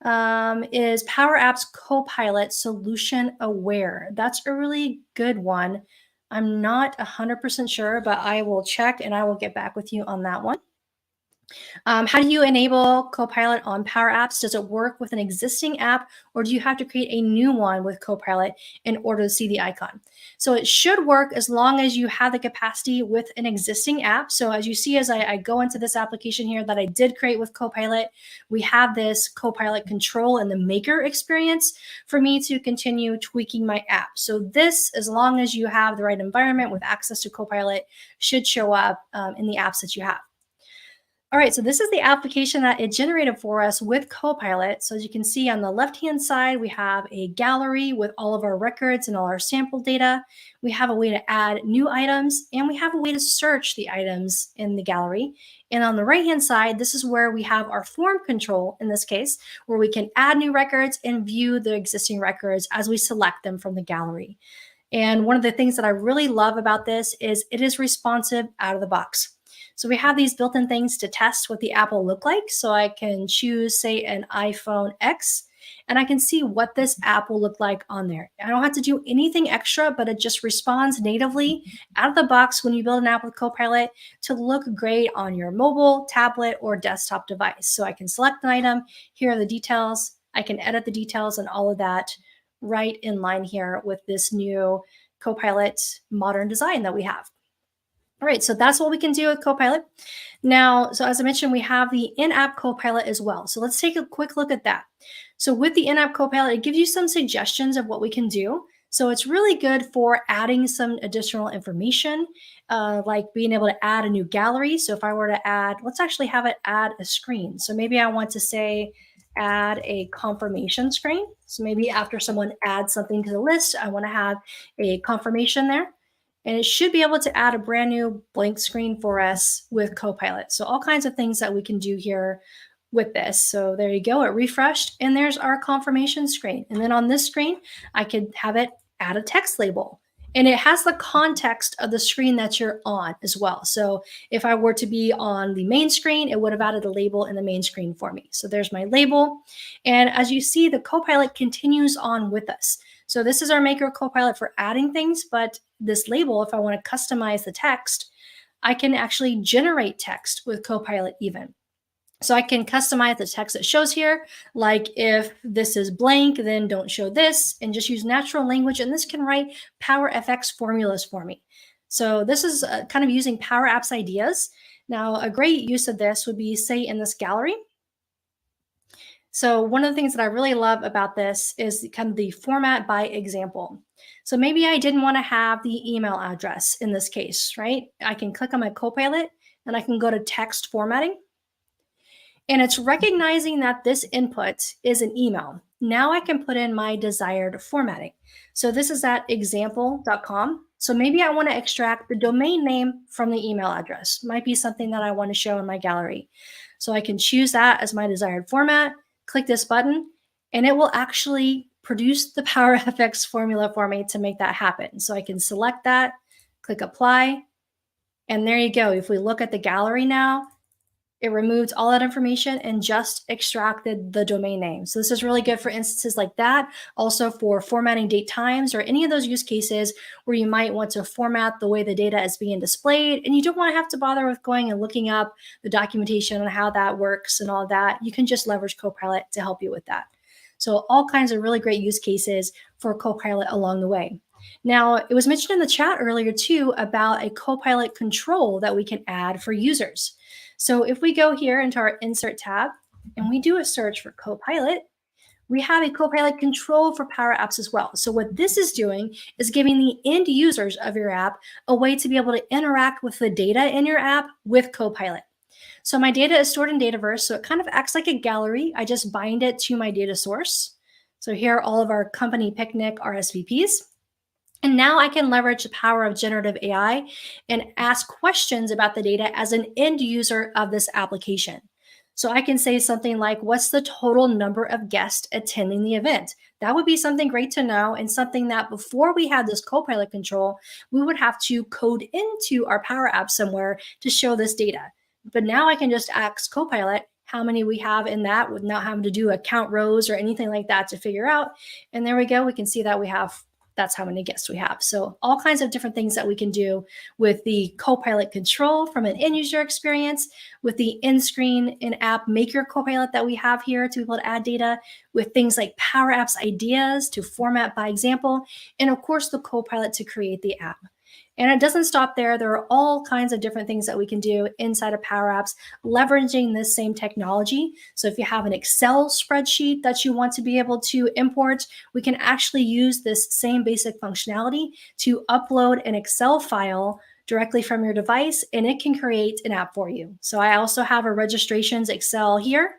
A: Is Power Apps Copilot solution aware? That's a really good one. I'm not 100% sure, but I will check and I will get back with you on that one. How do you enable Copilot on Power Apps? Does it work with an existing app, or do you have to create a new one with Copilot in order to see the icon? So it should work as long as you have the capacity with an existing app. So as you see, as I go into this application here that I did create with Copilot, we have this Copilot control in the maker experience for me to continue tweaking my app. So this, as long as you have the right environment with access to Copilot, should show up in the apps that you have. All right, so this is the application that it generated for us with Copilot. So as you can see on the left-hand side, we have a gallery with all of our records and all our sample data. We have a way to add new items, and we have a way to search the items in the gallery. And on the right-hand side, this is where we have our form control, in this case, where we can add new records and view the existing records as we select them from the gallery. And one of the things that I really love about this is it is responsive out of the box. So we have these built-in things to test what the app will look like. So I can choose, say, an iPhone X, and I can see what this app will look like on there. I don't have to do anything extra, but it just responds natively out of the box when you build an app with Copilot to look great on your mobile, tablet, or desktop device. So I can select an item. Here are the details. I can edit the details and all of that right in line here with this new Copilot modern design that we have. All right, so that's what we can do with Copilot. Now, so as I mentioned, we have the in-app Copilot as well. So let's take a quick look at that. So with the in-app Copilot, it gives you some suggestions of what we can do. So it's really good for adding some additional information, like being able to add a new gallery. So if I were to add, let's actually have it add a screen. So maybe I want to say, add a confirmation screen. So maybe after someone adds something to the list, I want to have a confirmation there. And it should be able to add a brand new blank screen for us with Copilot. So all kinds of things that we can do here with this. So there you go, it refreshed, and there's our confirmation screen. And then on this screen, I could have it add a text label. And it has the context of the screen that you're on as well. So if I were to be on the main screen, it would have added a label in the main screen for me. So there's my label. And as you see, the Copilot continues on with us. So this is our Maker Copilot for adding things, but this label, if I want to customize the text, I can actually generate text with Copilot even. So I can customize the text that shows here, like if this is blank, then don't show this, and just use natural language, and this can write Power FX formulas for me. So this is kind of using Power Apps ideas. Now, a great use of this would be, say, in this gallery. So one of the things that I really love about this is kind of the format by example. So maybe I didn't want to have the email address in this case, right? I can click on my Copilot and I can go to text formatting. And it's recognizing that this input is an email. Now I can put in my desired formatting. So this is at example.com. So maybe I want to extract the domain name from the email address. Might be something that I want to show in my gallery. So I can choose that as my desired format, click this button, and it will actually produce the Power FX formula for me to make that happen. So I can select that, click apply, and there you go. If we look at the gallery now, it removed all that information and just extracted the domain name. So this is really good for instances like that. Also for formatting date times or any of those use cases where you might want to format the way the data is being displayed and you don't want to have to bother with going and looking up the documentation on how that works and all that. You can just leverage Copilot to help you with that. So all kinds of really great use cases for Copilot along the way. Now, it was mentioned in the chat earlier too about a Copilot control that we can add for users. So if we go here into our Insert tab and we do a search for Copilot, we have a Copilot control for Power Apps as well. So what this is doing is giving the end users of your app a way to be able to interact with the data in your app with Copilot. So my data is stored in Dataverse, so it kind of acts like a gallery. I just bind it to my data source. So here are all of our company picnic RSVPs. And now I can leverage the power of generative AI and ask questions about the data as an end user of this application. So I can say something like, what's the total number of guests attending the event? That would be something great to know, and something that before we had this Copilot control, we would have to code into our Power App somewhere to show this data. But now I can just ask Copilot how many we have in that without having to do a count rows or anything like that to figure out. And there we go. We can see that we have that's how many guests we have. So all kinds of different things that we can do with the Copilot control from an end user experience, with the in-screen in-app maker Copilot that we have here to be able to add data, with things like Power Apps ideas to format by example, and of course the Copilot to create the app. And it doesn't stop there. There are all kinds of different things that we can do inside of Power Apps, leveraging this same technology. So if you have an Excel spreadsheet that you want to be able to import, we can actually use this same basic functionality to upload an Excel file directly from your device, and it can create an app for you. So I also have a registrations Excel here.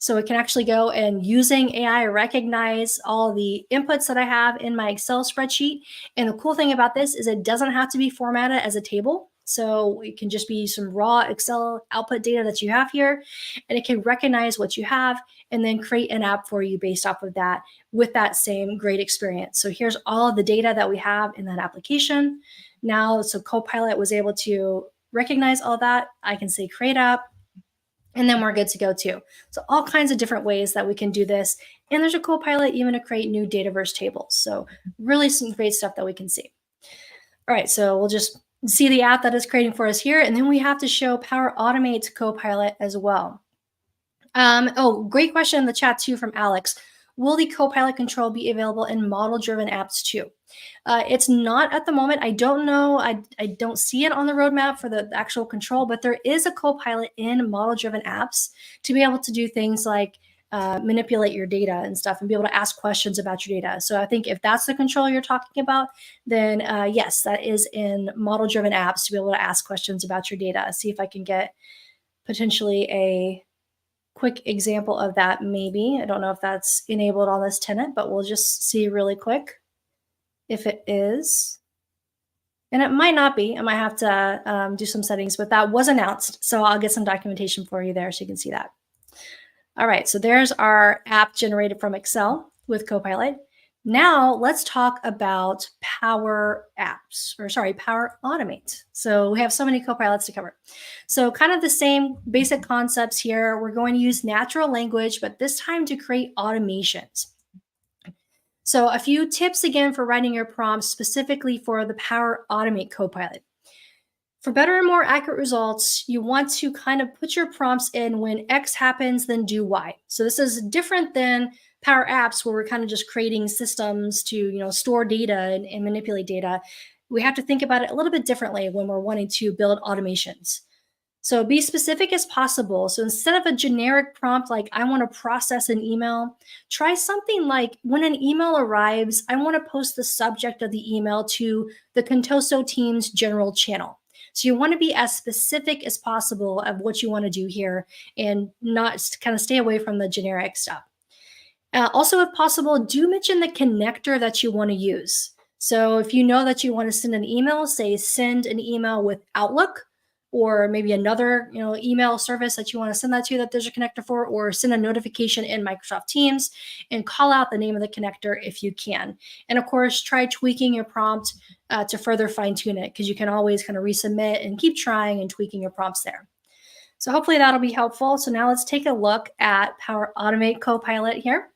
A: So it can actually go and using AI recognize all the inputs that I have in my Excel spreadsheet. And the cool thing about this is it doesn't have to be formatted as a table. So it can just be some raw Excel output data that you have here, and it can recognize what you have and then create an app for you based off of that with that same great experience. So here's all of the data that we have in that application. Now, so Copilot was able to recognize all that. I can say create app, and then we're good to go too. So all kinds of different ways that we can do this. And there's a Copilot even to create new Dataverse tables. So really some great stuff that we can see. All right, so we'll just see the app that it's creating for us here. And then we have to show Power Automate Copilot as well. Oh, great question in the chat too from Alex. Will the Copilot control be available in model-driven apps too? It's not at the moment. I don't know. I don't see it on the roadmap for the actual control, but there is a Copilot in model-driven apps to be able to do things like manipulate your data and stuff and be able to ask questions about your data. So I think if that's the control you're talking about, then yes, that is in model-driven apps to be able to ask questions about your data. See if I can get potentially a quick example of that maybe. I don't know if that's enabled on this tenant, but we'll just see really quick if it is. And it might not be. I might have to do some settings, but that was announced. So I'll get some documentation for you there so you can see that. All right, so there's our app generated from Excel with Copilot. Now let's talk about Power Apps, or sorry, Power Automate. So we have so many Copilots to cover. So kind of the same basic concepts here. We're going to use natural language, but this time to create automations. So a few tips again for writing your prompts specifically for the Power Automate Copilot. For better and more accurate results, you want to kind of put your prompts in when X happens, then do Y. So this is different than Power Apps where we're kind of just creating systems to store data and manipulate data. We have to think about it a little bit differently when we're wanting to build automations. So be specific as possible. So instead of a generic prompt like I want to process an email, try something like when an email arrives, I want to post the subject of the email to the Contoso team's general channel. So you want to be as specific as possible of what you want to do here and not kind of stay away from the generic stuff. Also, if possible, do mention the connector that you want to use. So if you know that you want to send an email, say send an email with Outlook, or maybe another email service that you want to send that to that there's a connector for, or send a notification in Microsoft Teams and call out the name of the connector if you can. And of course, try tweaking your prompt to further fine tune it, because you can always kind of resubmit and keep trying and tweaking your prompts there. So hopefully that'll be helpful. So now let's take a look at Power Automate Copilot here.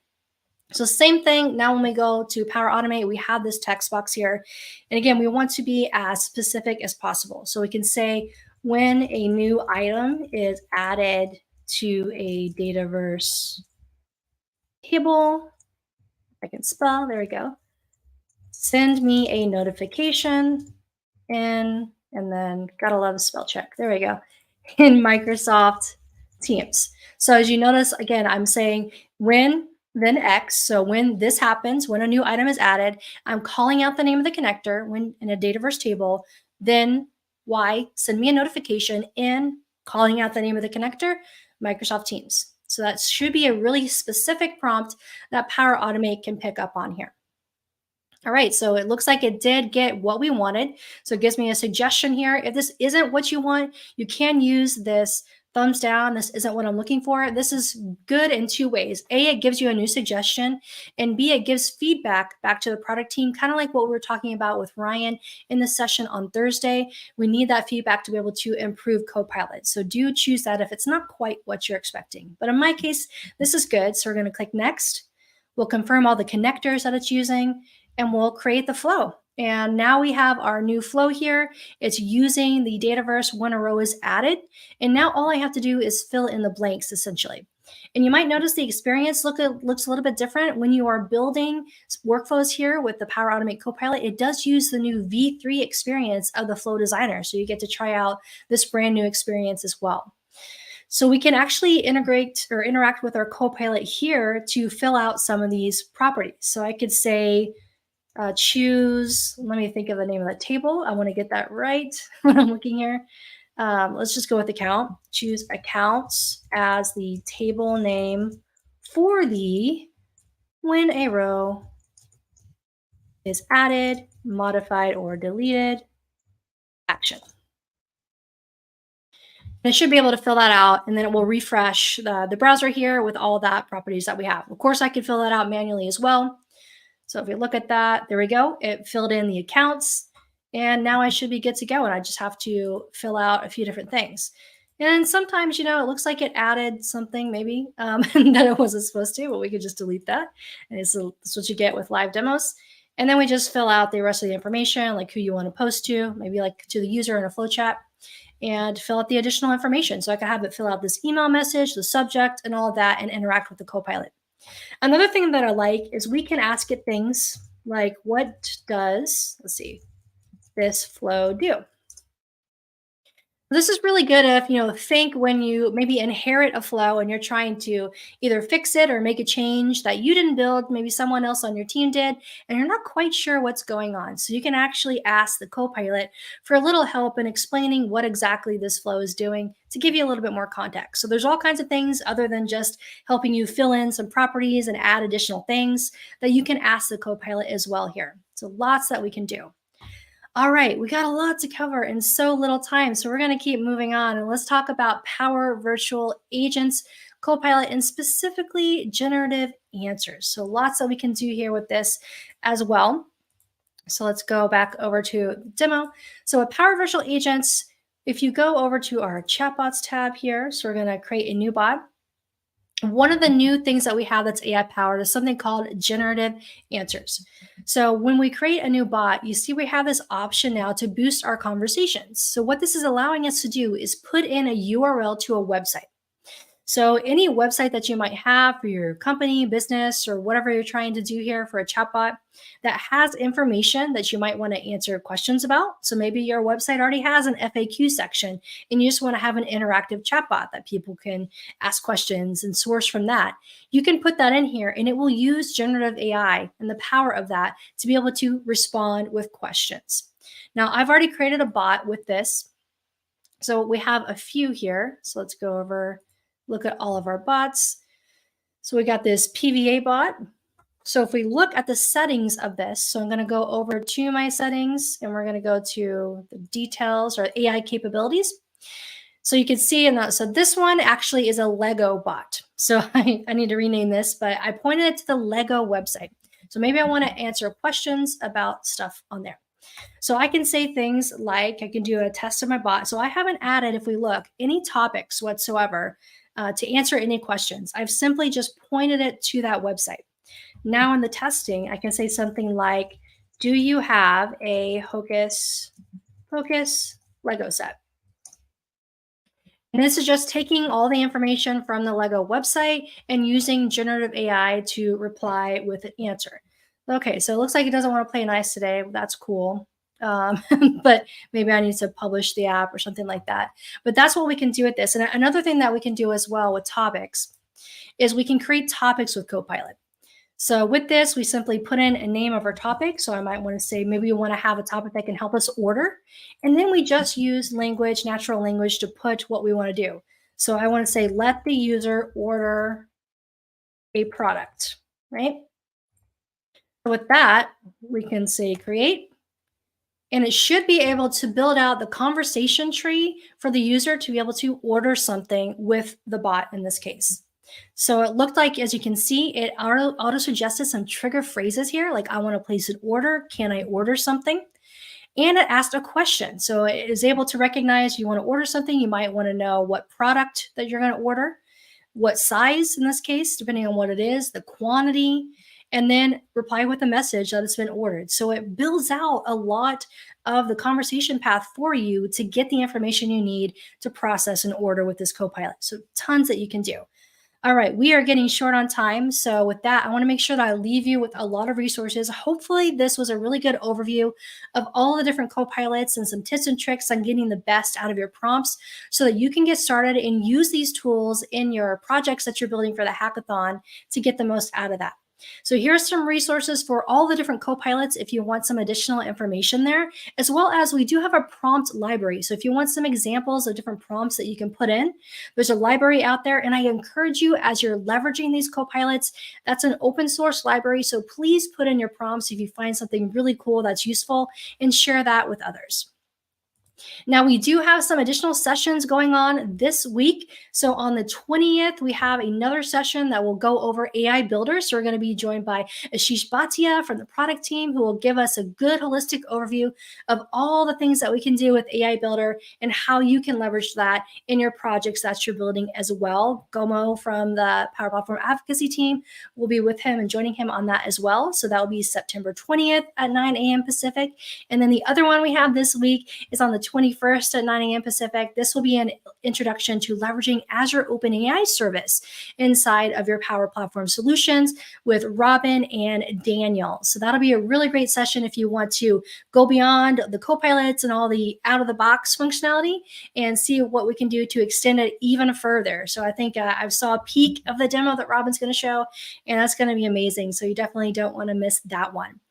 A: So same thing, now when we go to Power Automate, we have this text box here. And again, we want to be as specific as possible. So we can say when a new item is added to a Dataverse table, I can spell, there we go. Send me a notification and then gotta love a spell check. There we go. In Microsoft Teams. So as you notice, again, I'm saying when then X. So when this happens, when a new item is added, I'm calling out the name of the connector when in a Dataverse table, then Y, send me a notification in calling out the name of the connector, Microsoft Teams. So that should be a really specific prompt that Power Automate can pick up on here. All right, so it looks like it did get what we wanted. So it gives me a suggestion here. If this isn't what you want, you can use this thumbs down. This isn't what I'm looking for. This is good in two ways. A, it gives you a new suggestion, and B, it gives feedback back to the product team, kind of like what we were talking about with Ryan in the session on Thursday. We need that feedback to be able to improve Copilot. So do choose that if it's not quite what you're expecting. But in my case, this is good. So we're going to click next. We'll confirm all the connectors that it's using, and we'll create the flow. And now we have our new flow here. It's using the Dataverse when a row is added. And now all I have to do is fill in the blanks essentially. And you might notice the experience looks a little bit different when you are building workflows here with the Power Automate Copilot. It does use the new V3 experience of the Flow Designer. So you get to try out this brand new experience as well. So we can actually integrate or interact with our Copilot here to fill out some of these properties. So I could say, choose, let me think of the name of that table. I want to get that right when I'm looking here. Let's just go with account. Choose accounts as the table name for the when a row is added, modified, or deleted action. And it should be able to fill that out, and then it will refresh the browser here with all that properties that we have. Of course, I could fill that out manually as well. So if we look at that, there we go. It filled in the accounts, and now I should be good to go. And I just have to fill out a few different things. And sometimes, it looks like it added something maybe that it wasn't supposed to, but we could just delete that. And this is what you get with live demos. And then we just fill out the rest of the information, like who you want to post to, maybe like to the user in a flow chat, and fill out the additional information. So I can have it fill out this email message, the subject, and all of that, and interact with the Copilot. Another thing that I like is we can ask it things like, what does, this flow do? This is really good if, think when you maybe inherit a flow and you're trying to either fix it or make a change that you didn't build, maybe someone else on your team did, and you're not quite sure what's going on. So you can actually ask the Copilot for a little help in explaining what exactly this flow is doing to give you a little bit more context. So there's all kinds of things other than just helping you fill in some properties and add additional things that you can ask the Copilot as well here. So lots that we can do. All right, we got a lot to cover in so little time, so we're going to keep moving on, and let's talk about Power Virtual Agents Copilot and specifically generative answers. So lots that we can do here with this as well. So let's go back over to the demo. So with Power Virtual Agents, if you go over to our chatbots tab here, so we're going to create a new bot. One of the new things that we have that's AI powered is something called generative answers. So when we create a new bot, you see we have this option now to boost our conversations. So what this is allowing us to do is put in a URL to a website. So any website that you might have for your company, business, or whatever you're trying to do here for a chatbot that has information that you might want to answer questions about. So maybe your website already has an FAQ section and you just want to have an interactive chatbot that people can ask questions and source from that. You can put that in here and it will use generative AI and the power of that to be able to respond with questions. Now, I've already created a bot with this. So we have a few here. So let's go over, look at all of our bots. So we got this PVA bot. So if we look at the settings of this, so I'm going to go over to my settings and we're going to go to the details or AI capabilities. So you can see in that, so this one actually is a Lego bot. So I need to rename this, but I pointed it to the Lego website. So maybe I want to answer questions about stuff on there. So I can say things like, I can do a test of my bot. So I haven't added, if we look, any topics whatsoever to answer any questions. I've simply just pointed it to that website. Now in the testing, I can say something like, do you have a Hocus Pocus Lego set? And this is just taking all the information from the Lego website and using generative AI to reply with an answer. Okay, so it looks like it doesn't want to play nice today. That's cool. But maybe I need to publish the app or something like that. But that's what we can do with this. And another thing that we can do as well with topics is we can create topics with Copilot. So with this, we simply put in a name of our topic. So I might want to say, maybe you want to have a topic that can help us order. And then we just use language, natural language, to put what we want to do. So I want to say, let the user order a product, right? So with that, we can say create. And it should be able to build out the conversation tree for the user to be able to order something with the bot in this case. So it looked like, as you can see, it auto suggested some trigger phrases here, like I want to place an order, can I order something? And it asked a question. So it is able to recognize you want to order something. You might want to know what product that you're going to order, what size in this case, depending on what it is, the quantity, and then reply with a message that it's been ordered. So it builds out a lot of the conversation path for you to get the information you need to process an order with this Copilot. So tons that you can do. All right, we are getting short on time. So with that, I want to make sure that I leave you with a lot of resources. Hopefully this was a really good overview of all the different Copilots and some tips and tricks on getting the best out of your prompts so that you can get started and use these tools in your projects that you're building for the hackathon to get the most out of that. So here's some resources for all the different Copilots if you want some additional information there, as well as we do have a prompt library. So if you want some examples of different prompts that you can put in, there's a library out there. And I encourage you, as you're leveraging these Copilots, that's an open source library. So please put in your prompts if you find something really cool that's useful and share that with others. Now, we do have some additional sessions going on this week. So on the 20th, we have another session that will go over AI builders. So we're going to be joined by Ashish Bhatia from the product team, who will give us a good holistic overview of all the things that we can do with AI Builder and how you can leverage that in your projects that you're building as well. Gomo from the Power Platform Advocacy team will be with him and joining him on that as well. So that will be September 20th at 9 a.m. Pacific. And then the other one we have this week is on the 21st at 9 a.m. Pacific. This will be an introduction to leveraging Azure OpenAI service inside of your Power Platform solutions with Robin and Daniel. So that'll be a really great session if you want to go beyond the Copilots and all the out-of-the-box functionality and see what we can do to extend it even further. So I think I saw a peek of the demo that Robin's going to show, and that's going to be amazing. So you definitely don't want to miss that one.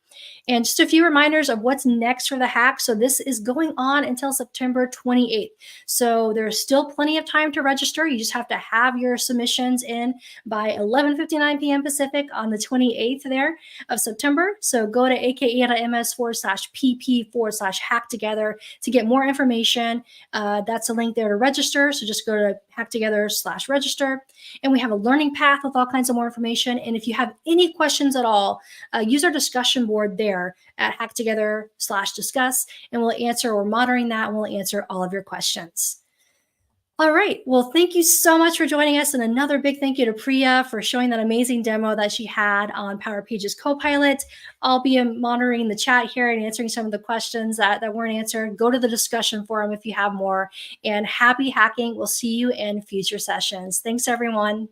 A: And just a few reminders of what's next for the hack. So this is going on until September 28th. So there's still plenty of time to register. You just have to have your submissions in by 11:59 p.m. Pacific on the 28th there of September. So go to aka.ms/pp/HackTogether to get more information. That's a link there to register. So just go to HackTogether/register. And we have a learning path with all kinds of more information. And if you have any questions at all, use our discussion board there at HackTogether/discuss, and we'll answer, we're monitoring that, and we'll answer all of your questions. All right. Well, thank you so much for joining us. And another big thank you to Priya for showing that amazing demo that she had on Power Pages Copilot. I'll be monitoring the chat here and answering some of the questions that weren't answered. Go to the discussion forum if you have more. And happy hacking. We'll see you in future sessions. Thanks, everyone.